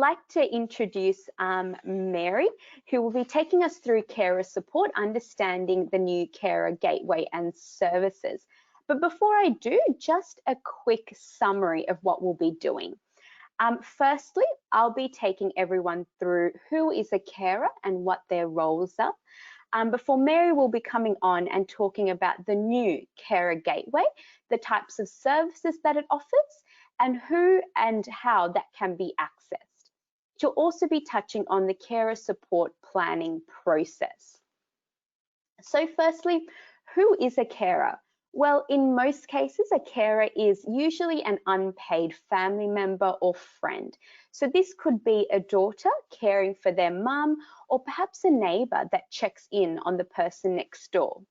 like to introduce Mary, who will be taking us through carer support, understanding the new carer gateway and services. But before I do, just a quick summary of what we'll be doing. Firstly, I'll be taking everyone through who is a carer and what their roles are. Before Mary will be coming on and talking about the new carer gateway, the types of services that it offers, and who and how that can be accessed. She'll also be touching on the carer support planning process. So firstly, who is a carer? Well, in most cases, a carer is usually an unpaid family member or friend. So this could be a daughter caring for their mum, or perhaps a neighbour that checks in on the person next door.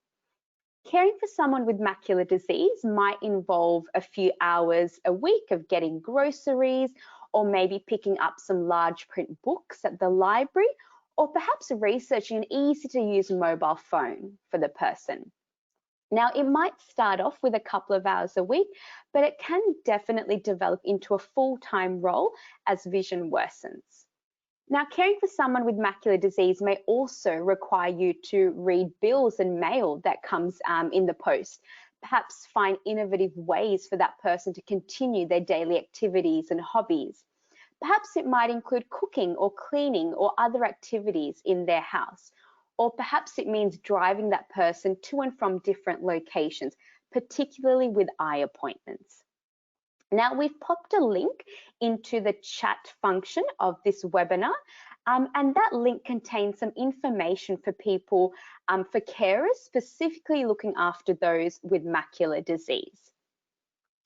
Caring for someone with macular disease might involve a few hours a week of getting groceries, or maybe picking up some large print books at the library, or perhaps researching an easy-to-use mobile phone for the person. Now, it might start off with a couple of hours a week, but it can definitely develop into a full-time role as vision worsens. Now, caring for someone with macular disease may also require you to read bills and mail that comes in the post, perhaps find innovative ways for that person to continue their daily activities and hobbies. Perhaps it might include cooking or cleaning or other activities in their house. Or perhaps it means driving that person to and from different locations, particularly with eye appointments. Now, we've popped a link into the chat function of this webinar, and that link contains some information for people, for carers, specifically looking after those with macular disease.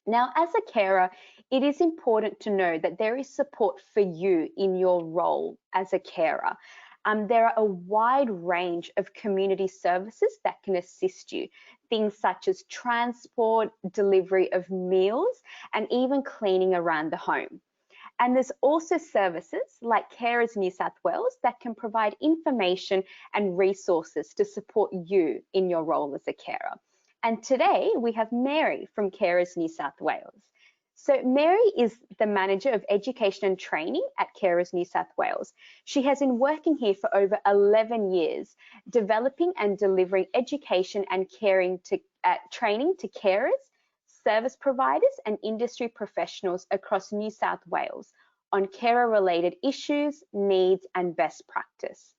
Now, as a carer, it is important to know that there is support for you in your role as a carer. There are a wide range of community services that can assist you, things such as transport, delivery of meals, and even cleaning around the home. And there's also services like Carers New South Wales that can provide information and resources to support you in your role as a carer. And today we have Mary from Carers New South Wales. So Mary is the Manager of Education and Training at Carers New South Wales. She has been working here for over 11 years, developing and delivering education and training to carers, service providers and industry professionals across New South Wales on carer-related issues, needs and best practice.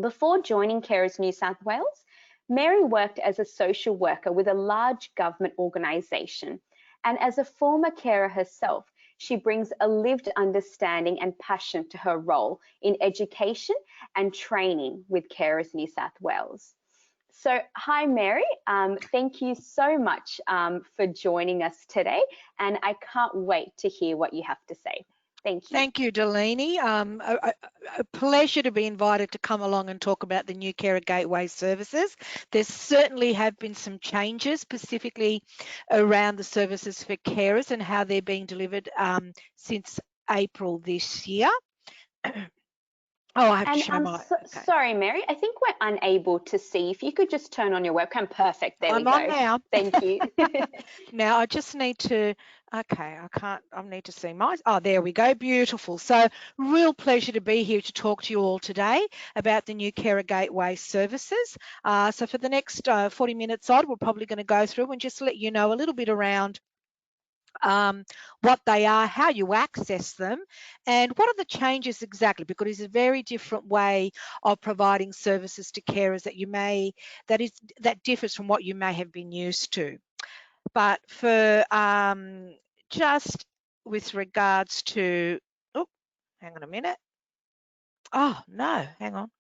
Before joining Carers New South Wales, Mary worked as a social worker with a large government organisation. And as a former carer herself, she brings a lived understanding and passion to her role in education and training with Carers New South Wales. So, hi Mary, thank you so much for joining us today, and I can't wait to hear what you have to say. Thank you. Thank you, Delaney. A pleasure to be invited to come along and talk about the new Carer Gateway services. There certainly have been some changes, specifically around the services for carers and how they're being delivered since April this year. Oh, I have to show my... Okay. Sorry, Mary, I think we're unable to see. If you could just turn on your webcam. Perfect, there we go. I'm on now. Thank you. Now I just need to, okay, I need to see my, oh, there we go, beautiful. So real pleasure to be here to talk to you all today about the new Carer Gateway services. So for the next 40 minutes odd, we're probably going to go through and just let you know a little bit around what they are, how you access them, and what are the changes exactly, because it's a very different way of providing services to carers that differs from what you may have been used to. But for just with regards to, oh, hang on a minute. Oh no, hang on.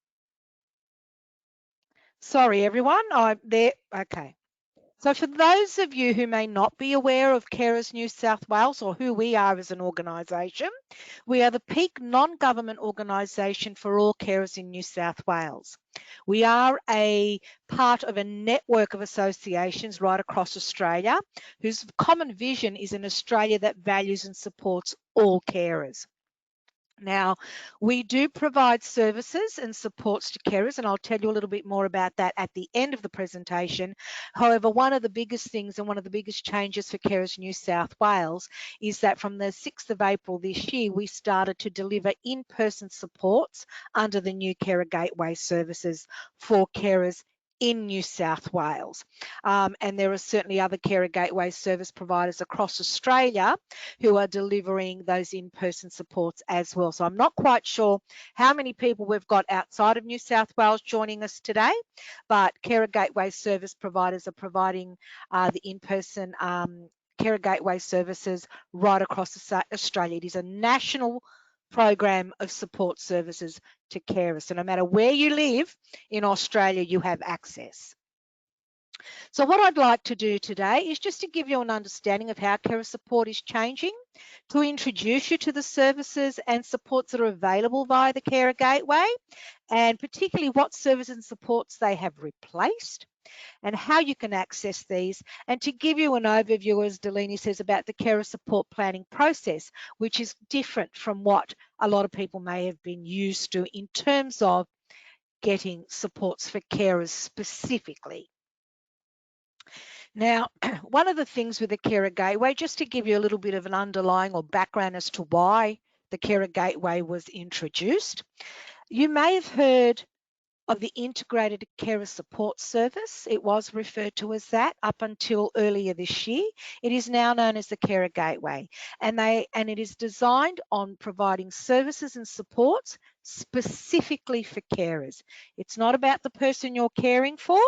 Sorry everyone, I'm there, okay. So for those of you who may not be aware of Carers New South Wales, or who we are as an organisation, we are the peak non-government organisation for all carers in New South Wales. We are a part of a network of associations right across Australia, whose common vision is an Australia that values and supports all carers. Now, we do provide services and supports to carers, and I'll tell you a little bit more about that at the end of the presentation. However, one of the biggest things and one of the biggest changes for Carers New South Wales is that from the 6th of April this year, we started to deliver in-person supports under the new Carer Gateway services for carers in New South Wales. And there are certainly other Carer Gateway service providers across Australia who are delivering those in-person supports as well. So I'm not quite sure how many people we've got outside of New South Wales joining us today, but Carer Gateway service providers are providing the in-person Carer Gateway services right across Australia. It is a national program of support services to carers. So no matter where you live in Australia, you have access. So what I'd like to do today is just to give you an understanding of how carer support is changing, to introduce you to the services and supports that are available via the Carer Gateway, and particularly what services and supports they have replaced, and how you can access these, and to give you an overview, as Delaney says, about the carer support planning process, which is different from what a lot of people may have been used to in terms of getting supports for carers specifically. Now, one of the things with the Carer Gateway, just to give you a little bit of an underlying or background as to why the Carer Gateway was introduced, you may have heard of the Integrated Carer Support Service. It was referred to as that up until earlier this year. It is now known as the Carer Gateway, and it is designed on providing services and supports specifically for carers. It's not about the person you're caring for,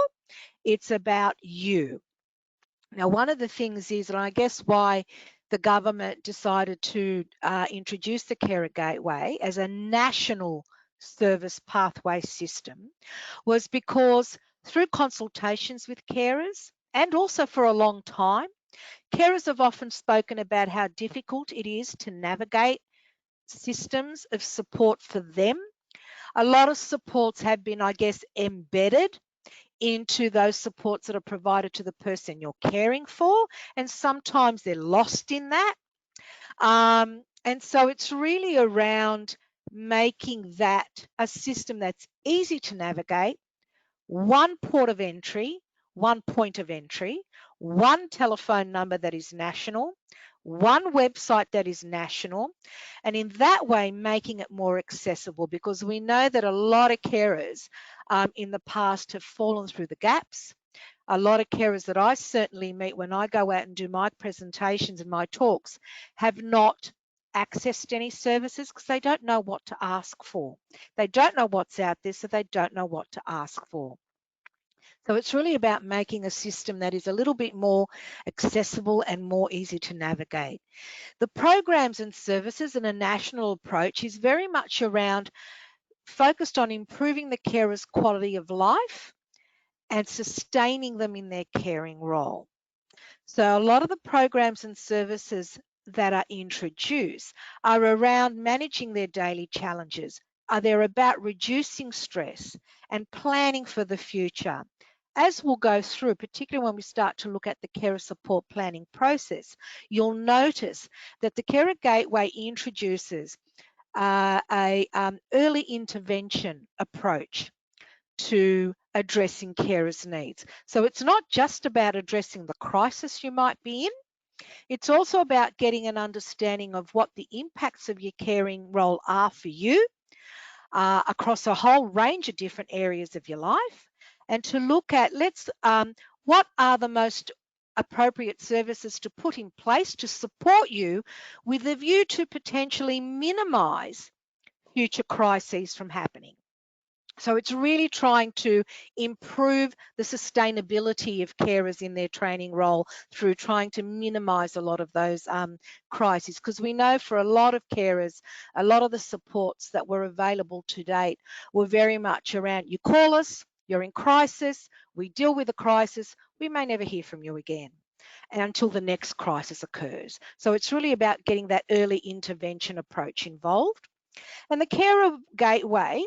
it's about you. Now, one of the things is, and I guess why the government decided to introduce the Carer Gateway as a national service pathway system, was because through consultations with carers, and also for a long time, carers have often spoken about how difficult it is to navigate systems of support for them. A lot of supports have been, I guess, embedded into those supports that are provided to the person you're caring for, and sometimes they're lost in that. And so it's really around making that a system that's easy to navigate, one port of entry, one point of entry, one telephone number that is national, one website that is national, and in that way making it more accessible, because we know that a lot of carers in the past have fallen through the gaps. A lot of carers that I certainly meet when I go out and do my presentations and my talks have not accessed any services because they don't know what to ask for. They don't know what's out there, so they don't know what to ask for. So it's really about making a system that is a little bit more accessible and more easy to navigate. The programs and services and a national approach is very much around focused on improving the carer's quality of life and sustaining them in their caring role. So a lot of the programs and services that are introduced are around managing their daily challenges. They're about reducing stress and planning for the future. As we'll go through, particularly when we start to look at the carer support planning process, you'll notice that the Carer Gateway introduces a early intervention approach to addressing carers' needs. So it's not just about addressing the crisis you might be in, it's also about getting an understanding of what the impacts of your caring role are for you across a whole range of different areas of your life, and to look at what are the most appropriate services to put in place to support you with a view to potentially minimise future crises from happening. So it's really trying to improve the sustainability of carers in their training role through trying to minimise a lot of those crises, because we know for a lot of carers, a lot of the supports that were available to date were very much around, you call us, you're in crisis, we deal with the crisis, we may never hear from you again until the next crisis occurs. So it's really about getting that early intervention approach involved. And the Carer Gateway,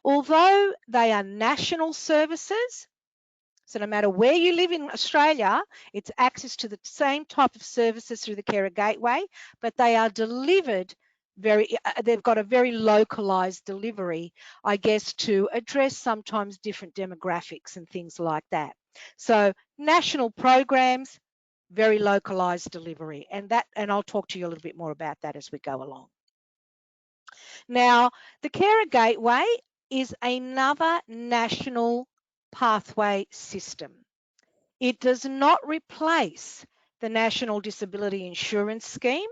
although they are national services, so no matter where you live in Australia, it's access to the same type of services through the Carer Gateway, but they are delivered they've got a very localized delivery, I guess, to address sometimes different demographics and things like that. So national programs, very localized delivery, and I'll talk to you a little bit more about that as we go along. Now, the Carer Gateway is another national pathway system. It does not replace the National Disability Insurance Scheme,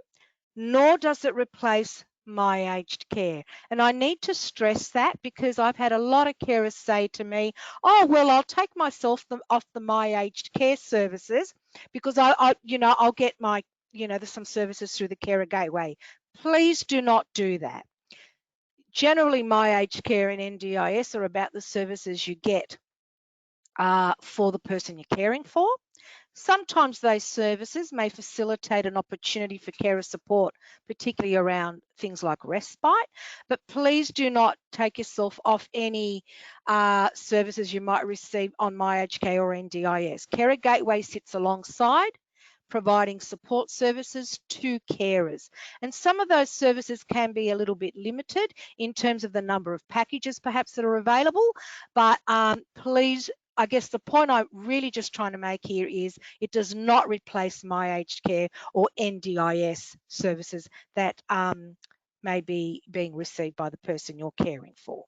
nor does it replace My Aged Care. And I need to stress that because I've had a lot of carers say to me, oh, well, I'll take myself off the My Aged Care services because I'll get my, there's some services through the Carer Gateway. Please do not do that. Generally, My Aged Care and NDIS are about the services you get for the person you're caring for. Sometimes those services may facilitate an opportunity for carer support, particularly around things like respite, but please do not take yourself off any services you might receive on My Aged Care or NDIS. Carer Gateway sits alongside, providing support services to carers. And some of those services can be a little bit limited in terms of the number of packages perhaps that are available, but please, I guess the point I'm really just trying to make here is it does not replace My Aged Care or NDIS services that may be being received by the person you're caring for.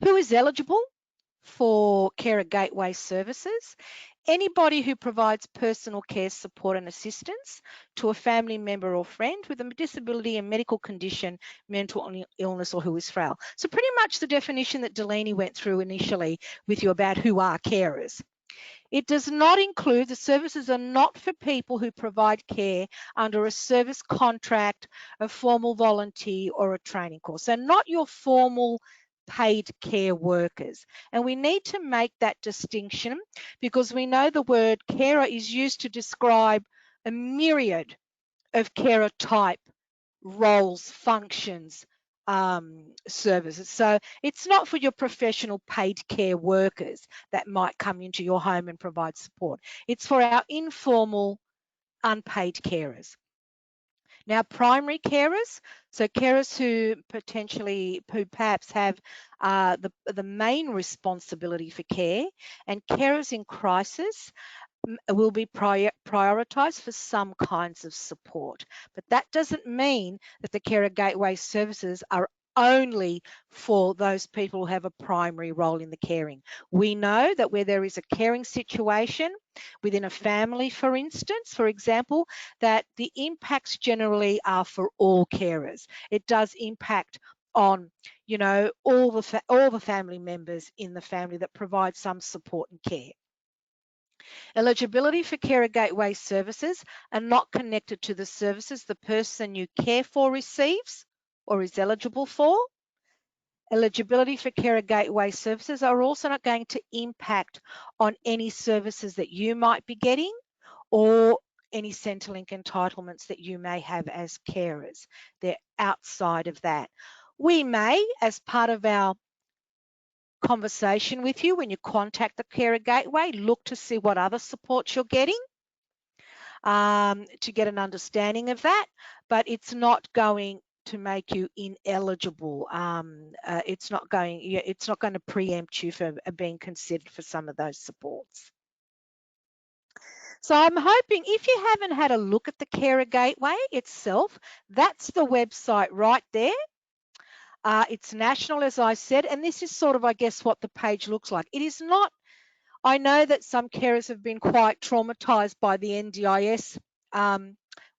Who is eligible for Carer Gateway services? Anybody who provides personal care support and assistance to a family member or friend with a disability and medical condition, mental illness, or who is frail. So pretty much the definition that Delaney went through initially with you about who are carers. It does not include, the services are not for people who provide care under a service contract, a formal volunteer, or a training course. So not your formal paid care workers. And we need to make that distinction because we know the word carer is used to describe a myriad of carer type roles, functions, services. So it's not for your professional paid care workers that might come into your home and provide support. It's for our informal, unpaid carers. Now, primary carers, so carers who perhaps have the main responsibility for care, and carers in crisis will be prioritised for some kinds of support. But that doesn't mean that the Carer Gateway services are only for those people who have a primary role in the caring. We know that where there is a caring situation within a family, for instance, for example, that the impacts generally are for all carers. It does impact on, all the family members in the family that provide some support and care. Eligibility for Carer Gateway services are not connected to the services the person you care for receives or is eligible for. Eligibility for Carer Gateway services are also not going to impact on any services that you might be getting or any Centrelink entitlements that you may have as carers. They're outside of that. We may, as part of our conversation with you when you contact the Carer Gateway, look to see what other support you're getting to get an understanding of that, but it's not going to make you ineligible. It's not going to preempt you for being considered for some of those supports. So I'm hoping, if you haven't had a look at the Carer Gateway itself, that's the website right there. It's national, as I said, and this is sort of, I guess, what the page looks like. It is not, I know that some carers have been quite traumatised by the NDIS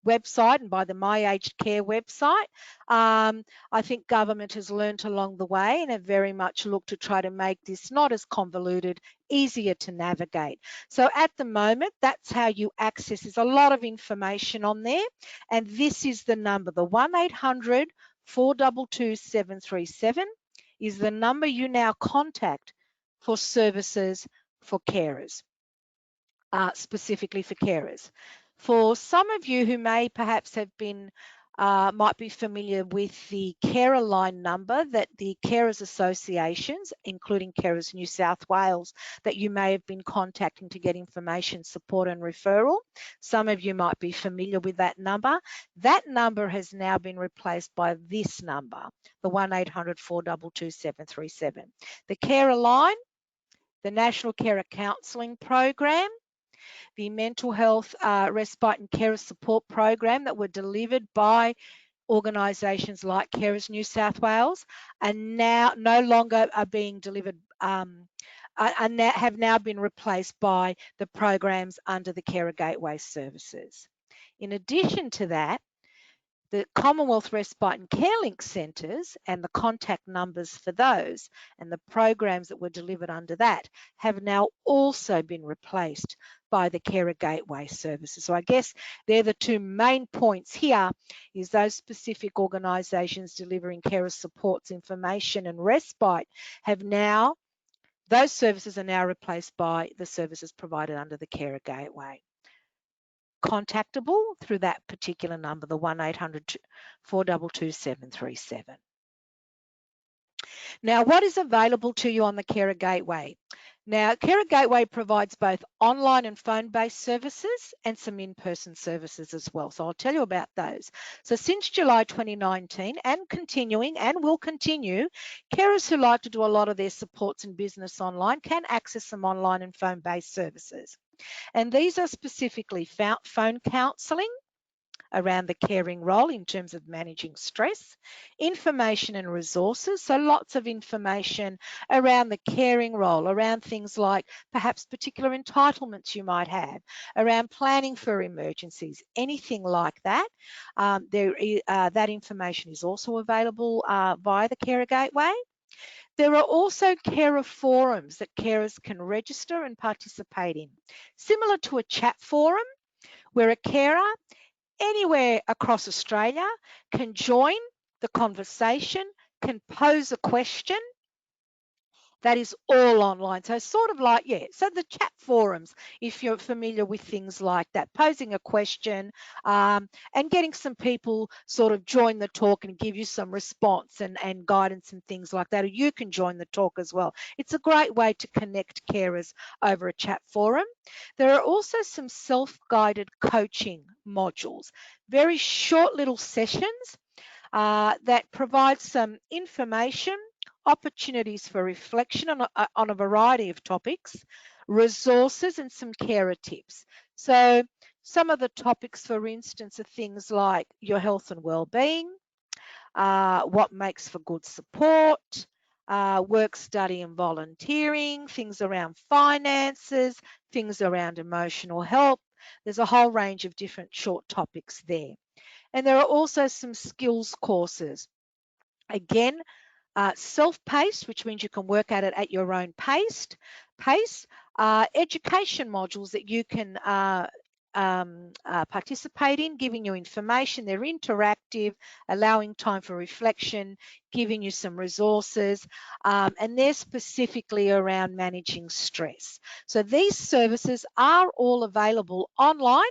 website and by the My Aged Care website. I think government has learnt along the way and have very much looked to try to make this not as convoluted, easier to navigate. So at the moment, that's how you access. There's a lot of information on there, and this is the number, the 1800 422 737 is the number you now contact for services for carers, specifically for carers. For some of you who may perhaps have been might be familiar with the carer line number that the carers associations, including Carers New South Wales, that you may have been contacting to get information, support and referral. Some of you might be familiar with that number. That number has now been replaced by this number, the 1800 422 737. The carer line, the National Carer Counselling Program, the mental health respite and carer support program that were delivered by organisations like Carers New South Wales are now no longer are being delivered, have now been replaced by the programs under the Carer Gateway services. In addition to that, the Commonwealth Respite and Care Link centres and the contact numbers for those and the programs that were delivered under that have now also been replaced by the Carer Gateway services. So I guess they're the two main points here, is those specific organisations delivering carer supports, information and respite have now, those services are now replaced by the services provided under the Carer Gateway. Contactable through that particular number, the 1800 422 737. Now, what is available to you on the Carer Gateway? Now, Carer Gateway provides both online and phone-based services and some in-person services as well. So I'll tell you about those. So since July 2019 and continuing and will continue, carers who like to do a lot of their supports and business online can access some online and phone-based services. And these are specifically phone counselling around the caring role in terms of managing stress, information and resources, so lots of information around the caring role, around things like perhaps particular entitlements you might have, around planning for emergencies, anything like that. That information is also available via the Carer Gateway. There are also carer forums that carers can register and participate in, similar to a chat forum where a carer anywhere across Australia can join the conversation, can pose a question. That is all online. So sort of like, yeah, so the chat forums, if you're familiar with things like that, posing a question and getting some people sort of join the talk and give you some response and guidance and things like that, or you can join the talk as well. It's a great way to connect carers over a chat forum. There are also some self-guided coaching modules, very short little sessions that provide some information, opportunities for reflection on a variety of topics, resources and some carer tips. So some of the topics, for instance, are things like your health and well-being, what makes for good support, work, study and volunteering, things around finances, things around emotional health. There's a whole range of different short topics there. And there are also some skills courses. Again, self-paced, which means you can work at it at your own pace, education modules that you can participate in, giving you information. They're interactive, allowing time for reflection, giving you some resources, and they're specifically around managing stress. So these services are all available online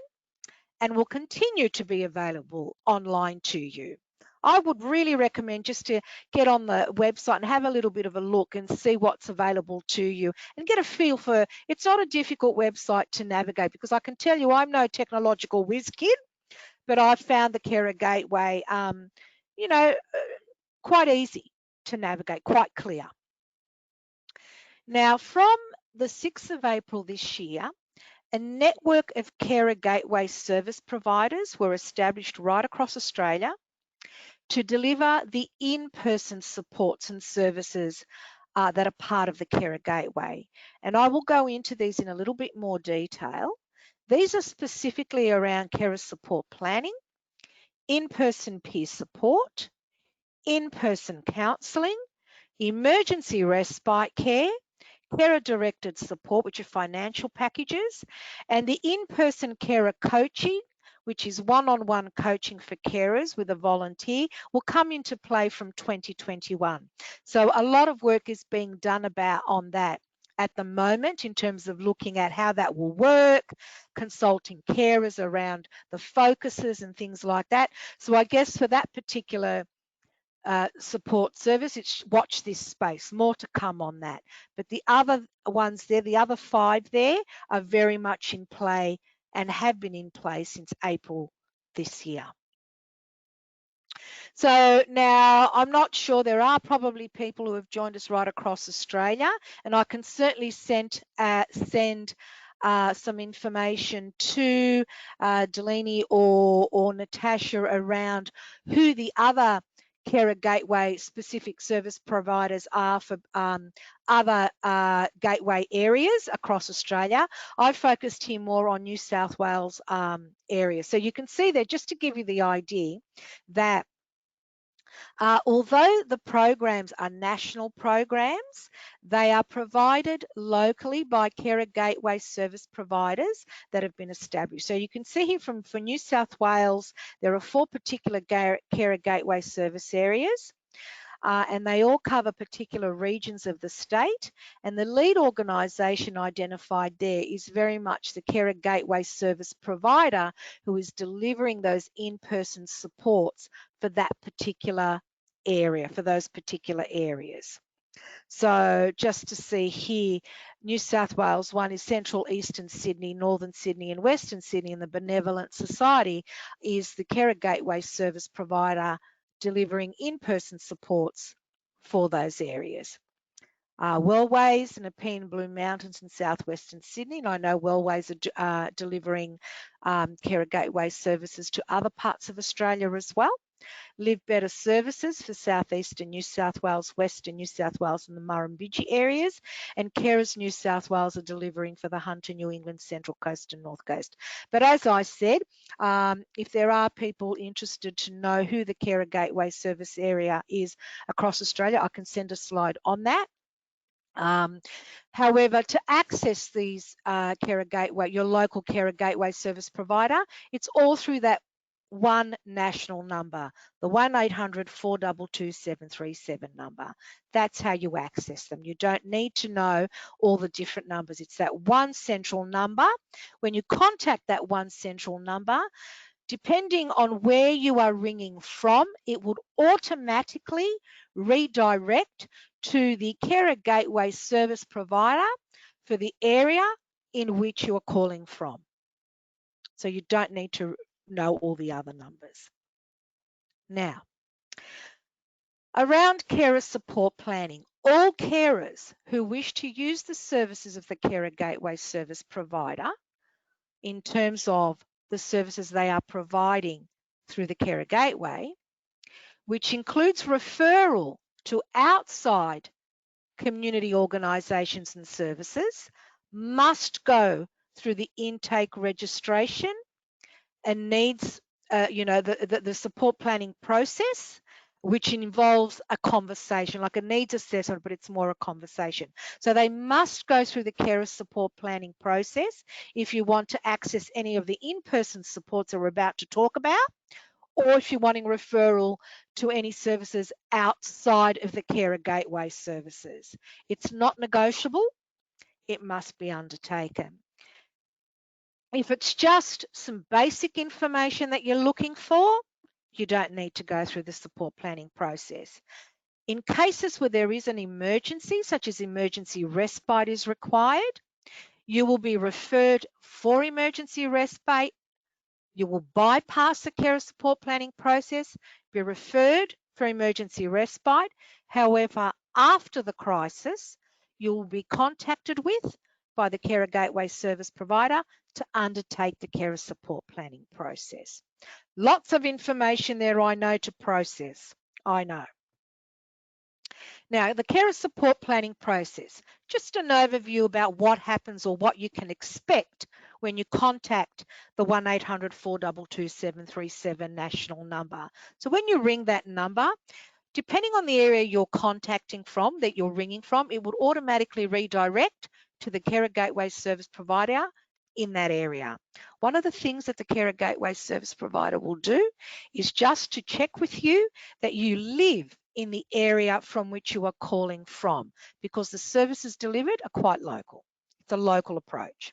and will continue to be available online to you. I would really recommend just to get on the website and have a little bit of a look and see what's available to you and get a feel for, it's not a difficult website to navigate, because I can tell you I'm no technological whiz kid, but I've found the Carer Gateway, quite easy to navigate, quite clear. Now, from the 6th of April this year, a network of Carer Gateway service providers were established right across Australia to deliver the in-person supports and services that are part of the Carer Gateway. And I will go into these in a little bit more detail. These are specifically around carer support planning, in-person peer support, in-person counselling, emergency respite care, carer-directed support, which are financial packages, and the in-person carer coaching, which is one-on-one coaching for carers with a volunteer, will come into play from 2021. So a lot of work is being done on that. at the moment in terms of looking at how that will work, consulting carers around the focuses and things like that. So I guess for that particular support service, it's watch this space, more to come on that. But the other ones there, the other 5 there, are very much in play and have been in place since April this year. So now I'm not sure, there are probably people who have joined us right across Australia, and I can certainly send some information to Delaney or Natasha around who the other Carer Gateway specific service providers are for other gateway areas across Australia. I've focused here more on New South Wales area. So you can see there, just to give you the idea, that although the programs are national programs, they are provided locally by Carer Gateway service providers that have been established. So you can see here for New South Wales, there are 4 particular Carer Gateway service areas. And they all cover particular regions of the state. And the lead organisation identified there is very much the Carer Gateway service provider who is delivering those in-person supports for that particular area, for those particular areas. So just to see here, New South Wales one is Central Eastern Sydney, Northern Sydney and Western Sydney, and the Benevolent Society is the Carer Gateway service provider delivering in-person supports for those areas. Wellways and Nepean Blue Mountains in southwestern Sydney, and I know Wellways are delivering Carer Gateway services to other parts of Australia as well. Live Better Services for southeastern New South Wales, western New South Wales and the Murrumbidgee areas, and Carers New South Wales are delivering for the Hunter, New England, Central Coast and North Coast. But as I said, if there are people interested to know who the Carer Gateway service area is across Australia, I can send a slide on that. However, to access these Carer Gateway, your local Carer Gateway service provider, it's all through that one national number, the 1800 422 737 number. That's how you access them. You don't need to know all the different numbers. It's that one central number. When you contact that one central number, depending on where you are ringing from, it would automatically redirect to the Carer Gateway service provider for the area in which you are calling from. So you don't need to know all the other numbers. Now, around carer support planning, all carers who wish to use the services of the Carer Gateway service provider in terms of the services they are providing through the Carer Gateway, which includes referral to outside community organisations and services, must go through the intake registration and needs, the support planning process, which involves a conversation, like a needs assessment, but it's more a conversation. So they must go through the carer support planning process if you want to access any of the in-person supports that we're about to talk about, or if you're wanting referral to any services outside of the Carer Gateway services. It's not negotiable, it must be undertaken. If it's just some basic information that you're looking for, you don't need to go through the support planning process. In cases where there is an emergency, such as emergency respite is required, you will be referred for emergency respite. You will bypass the carer support planning process, be referred for emergency respite. However, after the crisis, you will be contacted with by the Carer Gateway service provider to undertake the carer support planning process. Lots of information there, I know, to process. I know. Now, the carer support planning process, just an overview about what happens or what you can expect when you contact the 1800 422 737 national number. So when you ring that number, depending on the area you're contacting from, that you're ringing from, it would automatically redirect to the Carer Gateway service provider in that area. One of the things that the Carer Gateway service provider will do is just to check with you that you live in the area from which you are calling from, because the services delivered are quite local. It's a local approach.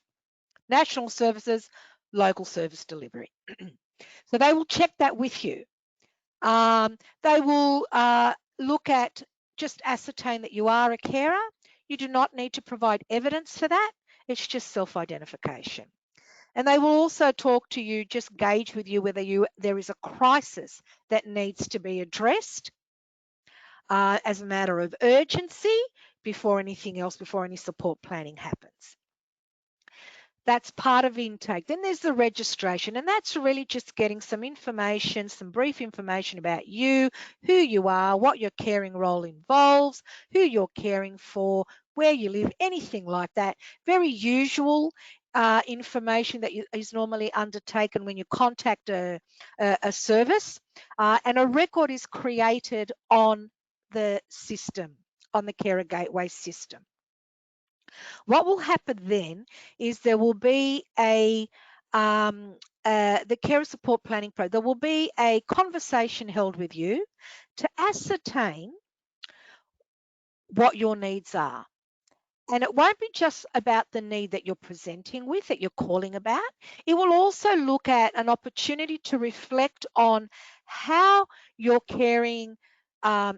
National services, local service delivery. So they will check that with you. They will look at, just ascertain that you are a carer. You do not need to provide evidence for that. It's just self-identification. And they will also talk to you, just gauge with you whether there is a crisis that needs to be addressed as a matter of urgency before anything else, before any support planning happens. That's part of intake. Then there's the registration, and that's really just getting some information, some brief information about you, who you are, what your caring role involves, who you're caring for, where you live, anything like that. Very usual information that is normally undertaken when you contact a service, and a record is created on the system, on the Carer Gateway system. What will happen then is there will be the carer support planning program. There will be a conversation held with you to ascertain what your needs are. And it won't be just about the need that you're presenting with, that you're calling about. It will also look at an opportunity to reflect on how your caring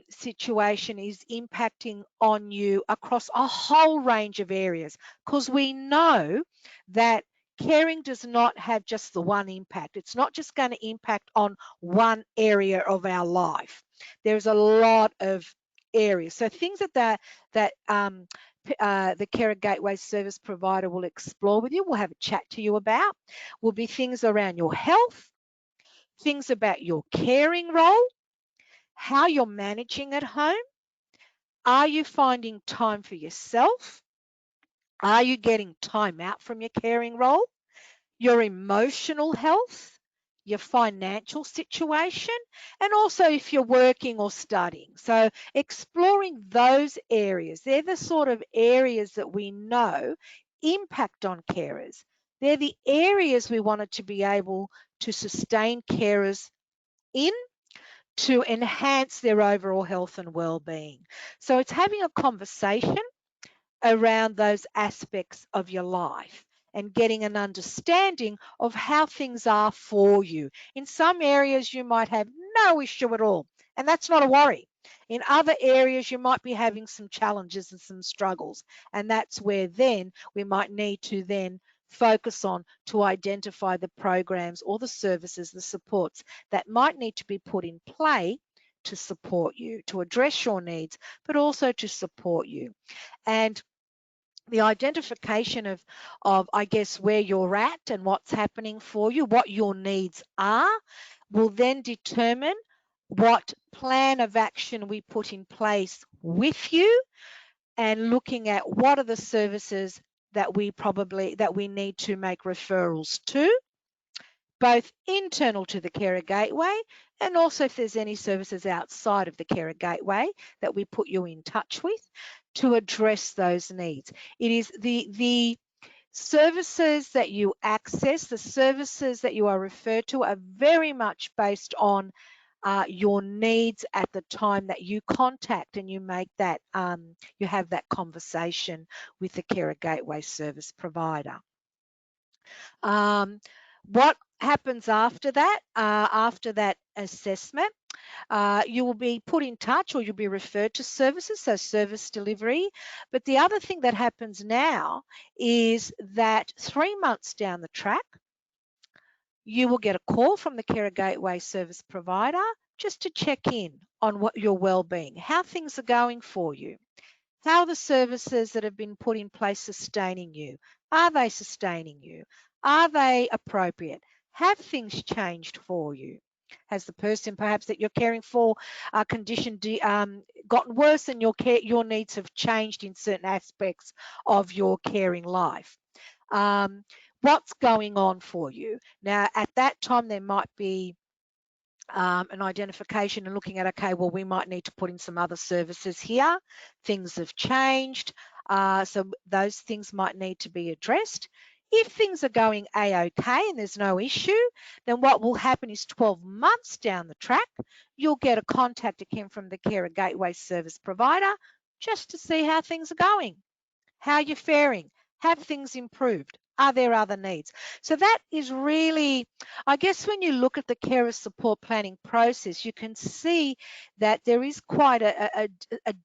situation is impacting on you across a whole range of areas, because we know that caring does not have just the one impact. It's not just going to impact on one area of our life. There's a lot of areas. So things that the Carer Gateway service provider will explore with you, will have a chat to you about, will be things around your health, things about your caring role, how you're managing at home. Are you finding time for yourself? Are you getting time out from your caring role? Your emotional health, your financial situation, and also if you're working or studying. So exploring those areas, they're the sort of areas that we know impact on carers. They're the areas we wanted to be able to sustain carers in, to enhance their overall health and well-being. So it's having a conversation around those aspects of your life and getting an understanding of how things are for you. In some areas, you might have no issue at all, and that's not a worry. In other areas, you might be having some challenges and some struggles, and that's where then we might need to then focus on to identify the programs or the services, the supports that might need to be put in play to support you, to address your needs, but also to support you. And the identification of, I guess, where you're at and what's happening for you, what your needs are, will then determine what plan of action we put in place with you, and looking at what are the services that we need to make referrals to, both internal to the Carer Gateway, and also if there's any services outside of the Carer Gateway that we put you in touch with to address those needs. It is the services that you access, the services that you are referred to, are very much based on your needs at the time that you contact and you make that, you have that conversation with the Carer Gateway service provider. What happens after that assessment? You will be put in touch, or you'll be referred to services, so service delivery. But the other thing that happens now is that 3 months down the track, you will get a call from the Carer Gateway service provider just to check in on what your well-being, how things are going for you. How are the services that have been put in place sustaining you? Are they sustaining you? Are they appropriate? Have things changed for you? Has the person perhaps that you're caring for condition gotten worse, and your needs have changed in certain aspects of your caring life? What's going on for you? Now, at that time, there might be an identification and looking at, okay, well, we might need to put in some other services here. Things have changed, so those things might need to be addressed. If things are going A-OK and there's no issue, then what will happen is 12 months down the track, you'll get a contact again from the Carer Gateway service provider just to see how things are going, how you're faring, have things improved, are there other needs? So that is really, I guess when you look at the carer support planning process, you can see that there is quite a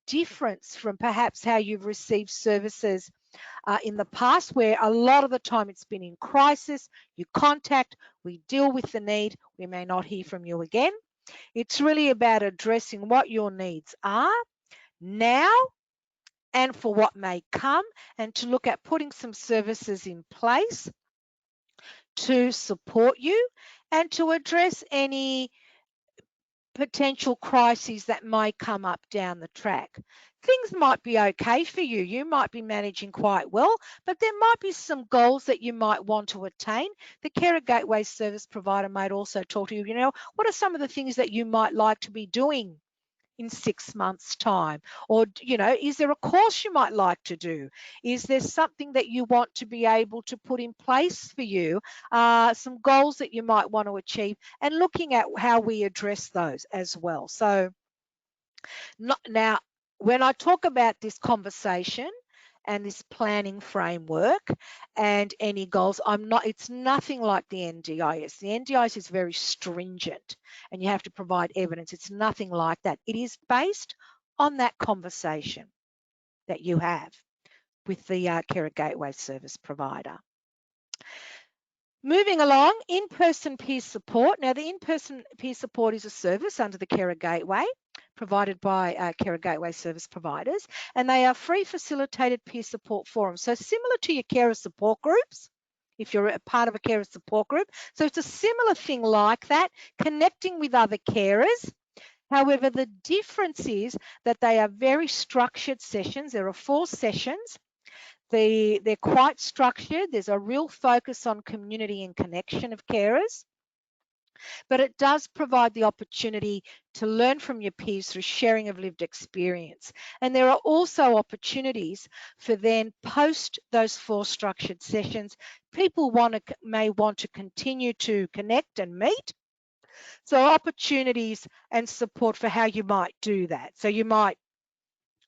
difference from perhaps how you've received services in the past, where a lot of the time it's been in crisis. You contact, we deal with the need, we may not hear from you again. It's really about addressing what your needs are now and for what may come, and to look at putting some services in place to support you and to address any potential crises that may come up down the track. Things might be okay for you. You might be managing quite well, but there might be some goals that you might want to attain. The Carer Gateway service provider might also talk to you, what are some of the things that you might like to be doing in 6 months' time? Or, is there a course you might like to do? Is there something that you want to be able to put in place for you? Some goals that you might want to achieve, and looking at how we address those as well. So now, when I talk about this conversation and this planning framework and any goals, it's nothing like the NDIS. The NDIS is very stringent and you have to provide evidence. It's nothing like that. It is based on that conversation that you have with the Carer Gateway service provider. Moving along, in-person peer support. Now, the in-person peer support is a service under the Carer Gateway provided by Carer Gateway service providers, and they are free facilitated peer support forums. So similar to your carer support groups, if you're a part of a carer support group. So it's a similar thing like that, connecting with other carers. However, the difference is that they are very structured sessions. There are 4 sessions. They're quite structured. There's a real focus on community and connection of carers, but it does provide the opportunity to learn from your peers through sharing of lived experience. And there are also opportunities for then post those 4 structured sessions, people may want to continue to connect and meet. So opportunities and support for how you might do that. So you might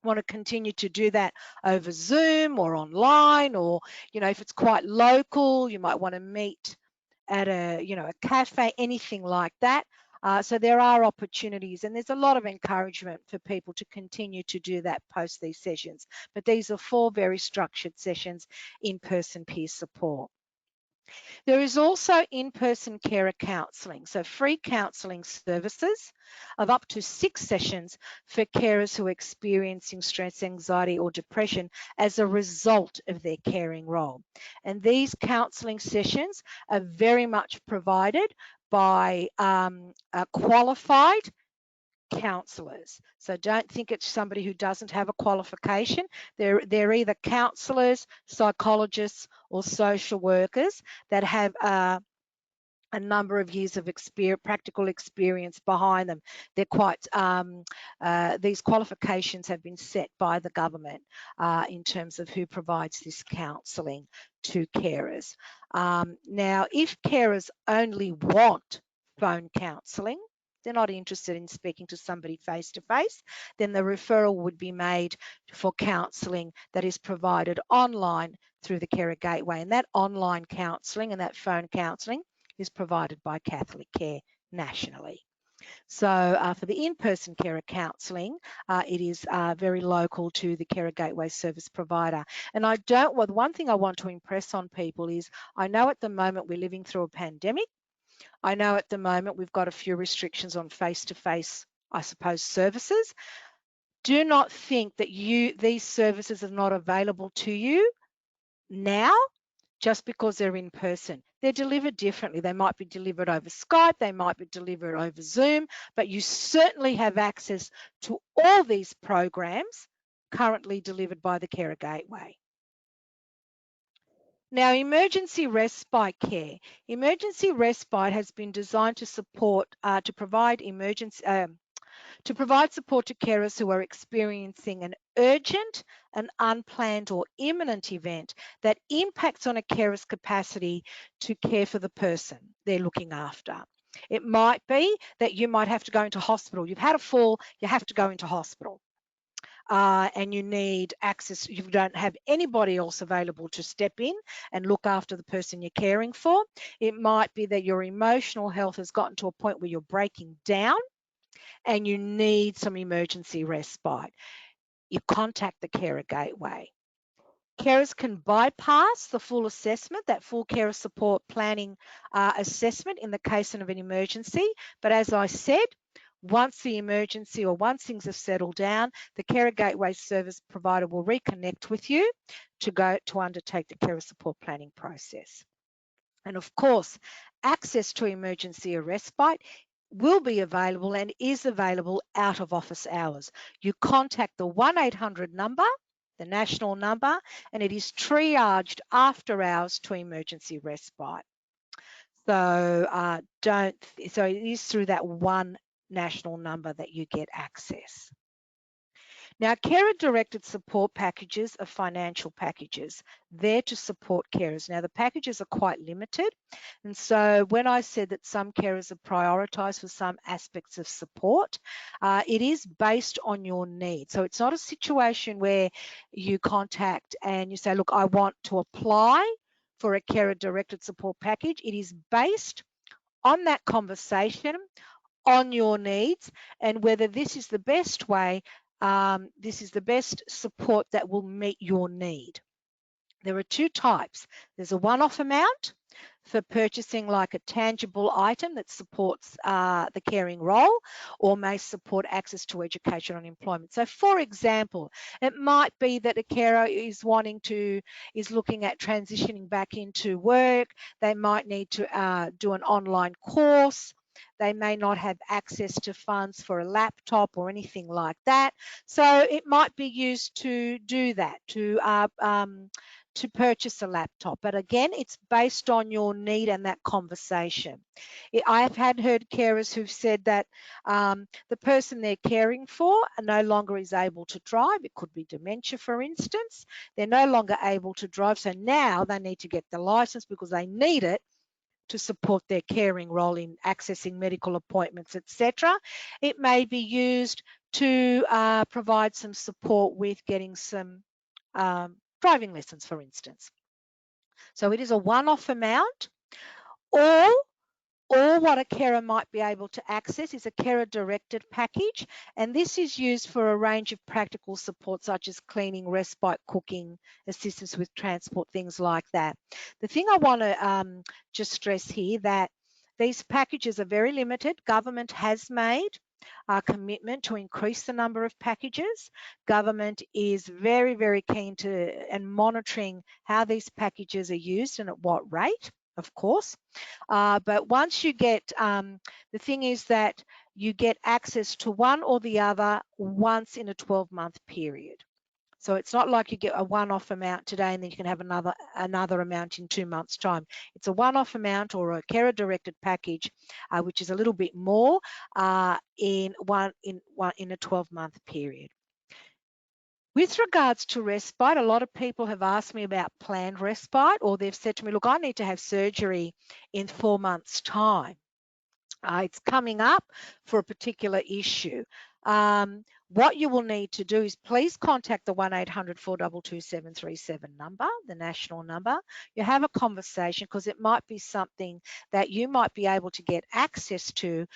want to continue to do that over Zoom or online, or if it's quite local, you might want to meet at a cafe, anything like that. So there are opportunities, and there's a lot of encouragement for people to continue to do that post these sessions. But these are 4 very structured sessions, in-person peer support. There is also in-person carer counselling, so free counselling services of up to 6 sessions for carers who are experiencing stress, anxiety or depression as a result of their caring role. And these counselling sessions are very much provided by qualified counsellors. So don't think it's somebody who doesn't have a qualification. They're either counsellors, psychologists or social workers that have a number of years of practical experience behind them. They're quite, these qualifications have been set by the government in terms of who provides this counselling to carers. Now, if carers only want phone counselling, they're not interested in speaking to somebody face-to-face, then the referral would be made for counselling that is provided online through the Carer Gateway. And that online counselling and that phone counselling is provided by Catholic Care nationally. So for the in-person carer counselling, it is very local to the Carer Gateway service provider. And one thing I want to impress on people is, I know at the moment we're living through a pandemic. I know at the moment we've got a few restrictions on face-to-face, I suppose, services. Do not think that these services are not available to you now just because they're in person. They're delivered differently. They might be delivered over Skype, they might be delivered over Zoom, but you certainly have access to all these programs currently delivered by the Carer Gateway. Now, emergency respite care. Emergency respite has been designed to support, to provide to provide support to carers who are experiencing an urgent, an unplanned or imminent event that impacts on a carer's capacity to care for the person they're looking after. It might be that you might have to go into hospital. You've had a fall, you have to go into hospital. And you need access, you don't have anybody else available to step in and look after the person you're caring for. It might be that your emotional health has gotten to a point where you're breaking down and you need some emergency respite. You contact the carer gateway. Carers can bypass the full assessment, that full carer support planning assessment in the case of an emergency. But as I said, once the emergency or once things have settled down, the carer gateway service provider will reconnect with you to undertake the carer support planning process. And of course, access to emergency respite will be available and is available out of office hours. You contact the 1-800 number, the national number, and it is triaged after hours to emergency respite. So so it is through that one national number that you get access. Now, carer-directed support packages are financial packages there to support carers. Now, the packages are quite limited. And so when I said that some carers are prioritised for some aspects of support, it is based on your needs. So it's not a situation where you contact and you say, look, I want to apply for a carer-directed support package. It is based on that conversation, on your needs, and whether this is the best way, this is the best support that will meet your need. There are two types. There's a one-off amount for purchasing like a tangible item that supports the caring role or may support access to education and employment. So for example, it might be that a carer is looking at transitioning back into work. They might need to do an online course. They may not have access to funds for a laptop or anything like that. So it might be used to do that, to purchase a laptop. But again, it's based on your need and that conversation. I have heard carers who've said that the person they're caring for no longer is able to drive. It could be dementia, for instance. They're no longer able to drive. So now they need to get the license because they need it to support their caring role in accessing medical appointments, etc. It may be used to provide some support with getting some driving lessons, for instance. So it is a one-off amount, or what a carer might be able to access is a carer-directed package, and this is used for a range of practical support such as cleaning, respite, cooking, assistance with transport, things like that. The thing I want to just stress here that these packages are very limited. Government has made a commitment to increase the number of packages. Government is very, very keen to and monitoring how these packages are used and at what rate, of course. But once you get, the thing is that you get access to one or the other once in a 12-month period. So it's not like you get a one-off amount today and then you can have another amount in 2 months' time. It's a one-off amount or a carer-directed package, which is a little bit more in a 12-month period. With regards to respite, a lot of people have asked me about planned respite, or they've said to me, look, I need to have surgery in 4 months' time. It's coming up for a particular issue. What you will need to do is please contact the 1-800 422 737 number, the national number. You have a conversation because it might be something that you might be able to get access to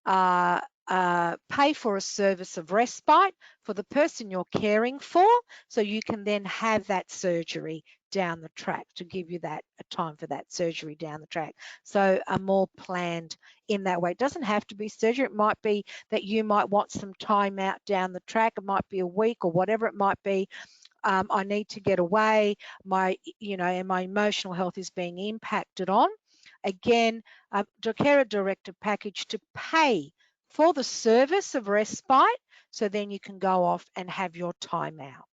pay for a service of respite for the person you're caring for, so you can then have that surgery down the track to give you a time for that surgery down the track. So are more planned in that way. It doesn't have to be surgery. It might be that you might want some time out down the track. It might be a week or whatever it might be. I need to get away. And my emotional health is being impacted on. Again, the carer-directed package to pay for the service of respite, so then you can go off and have your time out.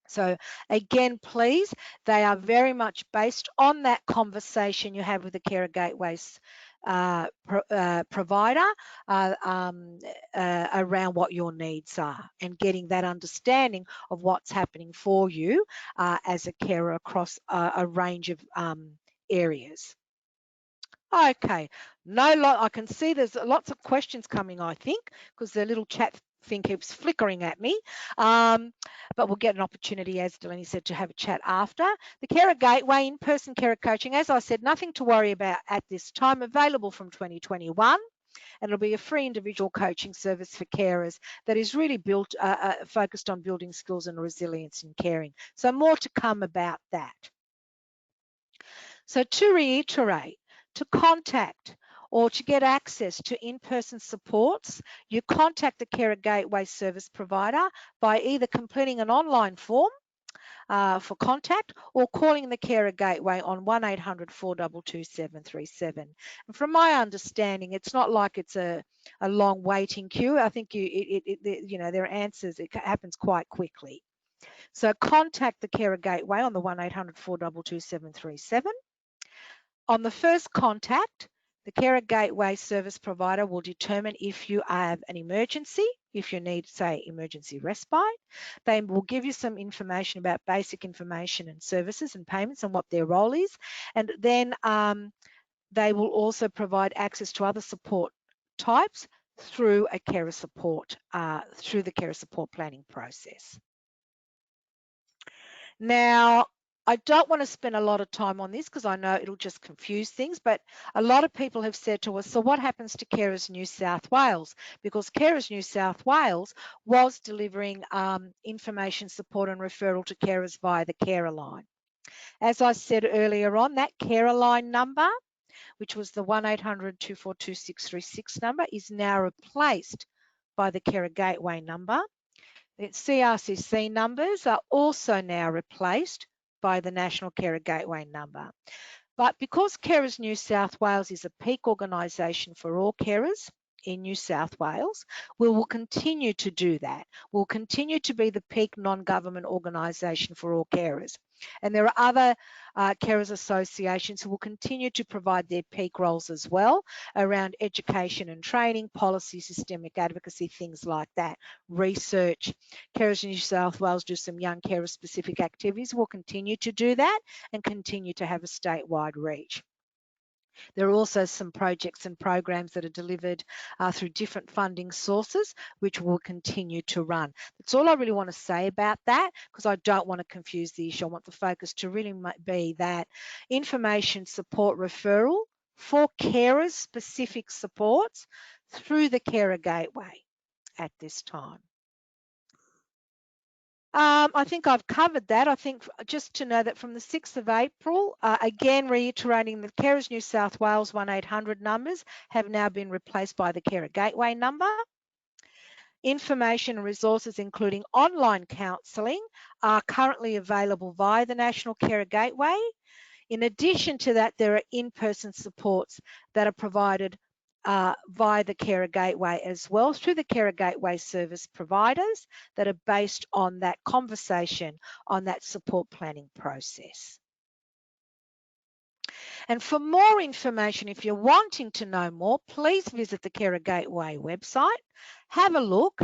So again, please, they are very much based on that conversation you have with the Carer Gateways provider around what your needs are, and getting that understanding of what's happening for you as a carer across a range of areas. Okay, I can see there's lots of questions coming, I think, because the little chat thing keeps flickering at me. But we'll get an opportunity, as Delaney said, to have a chat after. The Carer Gateway, in-person carer coaching, as I said, nothing to worry about at this time, available from 2021. And it'll be a free individual coaching service for carers that is really built, focused on building skills and resilience in caring. So more to come about that. So to reiterate, to contact or to get access to in-person supports, you contact the Carer Gateway service provider by either completing an online form for contact or calling the Carer Gateway on 1800 422 737. And from my understanding, it's not like it's a long waiting queue. I think there are answers. It happens quite quickly. So contact the Carer Gateway on the 1800 422 737. On the first contact, the Carer Gateway service provider will determine if you have an emergency, if you need, say, emergency respite. They will give you some information about basic information and services and payments and what their role is. And then they will also provide access to other support types through a carer support, through the carer support planning process. Now, I don't want to spend a lot of time on this because I know it'll just confuse things, but a lot of people have said to us, so what happens to Carers New South Wales? Because Carers New South Wales was delivering information, support and referral to carers via the carer line. As I said earlier on, that carer line number, which was the 1800 242 636 number, is now replaced by the Carer Gateway number. The CRCC numbers are also now replaced by the National Carer Gateway number. But because Carers New South Wales is a peak organisation for all carers in New South Wales, we will continue to do that. We'll continue to be the peak non-government organisation for all carers. And there are other carers associations who will continue to provide their peak roles as well around education and training, policy, systemic advocacy, things like that, research. Carers in New South Wales do some young carer specific activities. We'll continue to do that and continue to have a statewide reach. There are also some projects and programs that are delivered through different funding sources, which will continue to run. That's all I really want to say about that, because I don't want to confuse the issue. I want the focus to really be that information, support, referral for carers specific supports through the Carer Gateway at this time. I think I've covered that. I think just to know that from the 6th of April, again reiterating the Carers New South Wales 1800 numbers have now been replaced by the Carer Gateway number. Information and resources, including online counselling, are currently available via the National Carer Gateway. In addition to that, there are in-person supports that are provided via the Carer Gateway as well, through the Carer Gateway service providers that are based on that conversation, on that support planning process. And for more information, if you're wanting to know more, please visit the Carer Gateway website, have a look.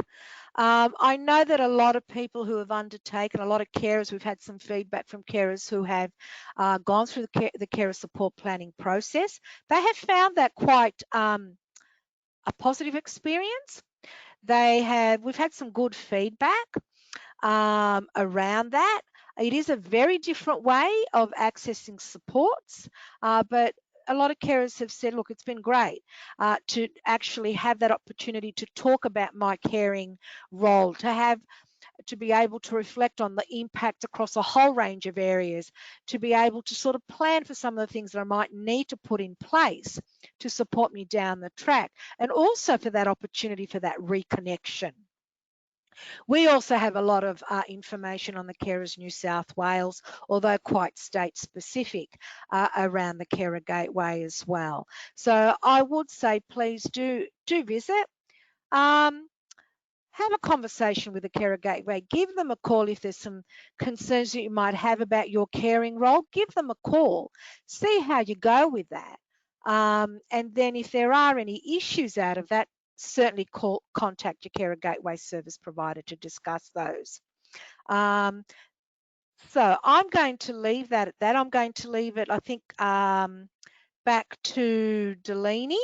I know that a lot of people who have undertaken, a lot of carers, we've had some feedback from carers who have gone through the carer support planning process. They have found that quite a positive experience. We've had some good feedback around that. It is a very different way of accessing supports, but a lot of carers have said, look, it's been great to actually have that opportunity to talk about my caring role, to be able to reflect on the impact across a whole range of areas, to be able to sort of plan for some of the things that I might need to put in place to support me down the track, and also for that opportunity for that reconnection. We also have a lot of information on the Carers New South Wales, although quite state specific, around the Carer Gateway as well. So I would say please do visit. Have a conversation with the Carer Gateway. Give them a call if there's some concerns that you might have about your caring role. Give them a call. See how you go with that. And then if there are any issues out of that, certainly contact your Carer Gateway service provider to discuss those. So I'm going to leave that at that. I'm going to leave it, I think, back to Delaney.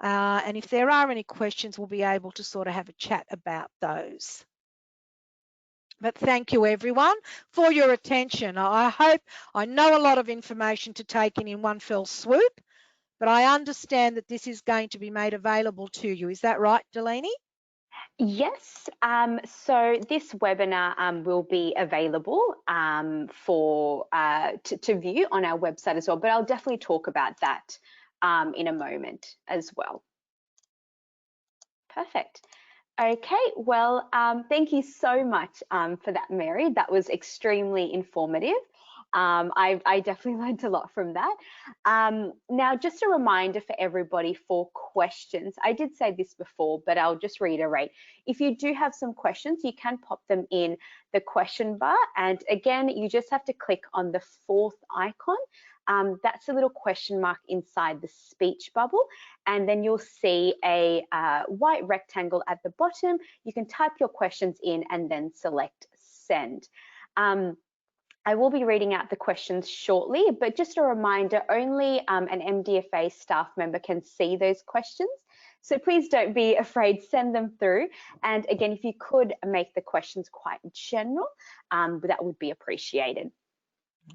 And if there are any questions, we'll be able to sort of have a chat about those. But thank you, everyone, for your attention. I know a lot of information to take in one fell swoop, but I understand that this is going to be made available to you. Is that right, Delaney? Yes, so this webinar will be available to view on our website as well, but I'll definitely talk about that in a moment as well. Perfect. Okay, well, thank you so much for that, Mary. That was extremely informative. I definitely learned a lot from that. Now, just a reminder for everybody for questions. I did say this before, but I'll just reiterate. If you do have some questions, you can pop them in the question bar. And again, you just have to click on the fourth icon. That's a little question mark inside the speech bubble, and then you'll see a white rectangle at the bottom. You can type your questions in and then select send. I will be reading out the questions shortly, but just a reminder, only an MDFA staff member can see those questions. So please don't be afraid, send them through. And again, if you could make the questions quite general, that would be appreciated.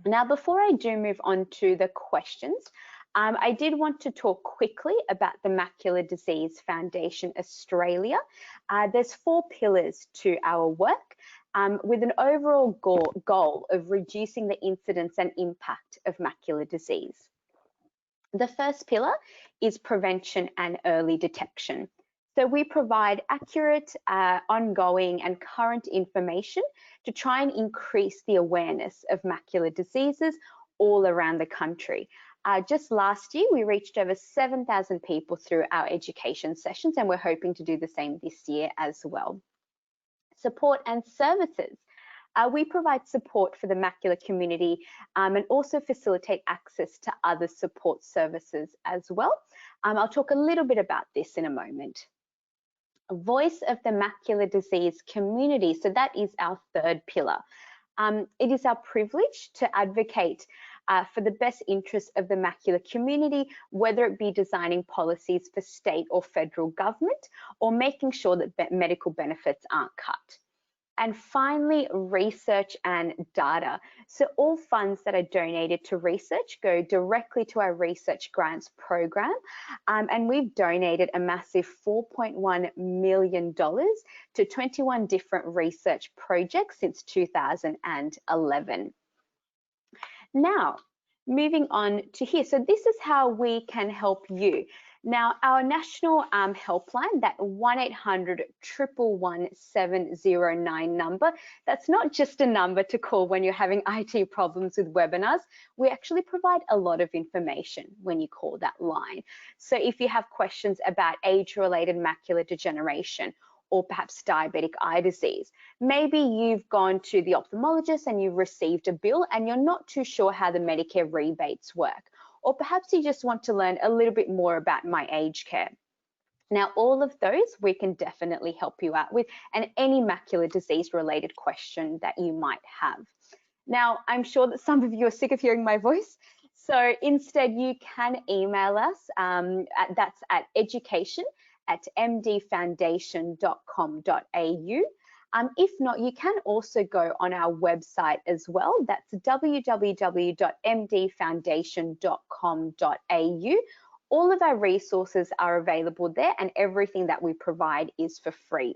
Now, before I do move on to the questions, I did want to talk quickly about the Macular Disease Foundation Australia. There's 4 pillars to our work, with an overall goal of reducing the incidence and impact of macular disease. The first pillar is prevention and early detection. So we provide accurate, ongoing and current information to try and increase the awareness of macular diseases all around the country. Just last year, we reached over 7,000 people through our education sessions, and we're hoping to do the same this year as well. Support and services. We provide support for the macular community and also facilitate access to other support services as well. I'll talk a little bit about this in a moment. Voice of the macular disease community. So that is our third pillar. It is our privilege to advocate for the best interests of the macular community, whether it be designing policies for state or federal government or making sure that medical benefits aren't cut. And finally, research and data. So all funds that are donated to research go directly to our research grants program. And we've donated a massive $4.1 million to 21 different research projects since 2011. Now, moving on to here. So this is how we can help you. Now, our national helpline, that 1-800-111-709 number, that's not just a number to call when you're having IT problems with webinars. We actually provide a lot of information when you call that line. So if you have questions about age-related macular degeneration, or perhaps diabetic eye disease. Maybe you've gone to the ophthalmologist and you've received a bill and you're not too sure how the Medicare rebates work. Or perhaps you just want to learn a little bit more about My Age Care. Now, all of those we can definitely help you out with, and any macular disease related question that you might have. Now, I'm sure that some of you are sick of hearing my voice. So instead, you can email us. That's at education@mdfoundation.com.au. If not, you can also go on our website as well. That's www.mdfoundation.com.au. All of our resources are available there, and everything that we provide is for free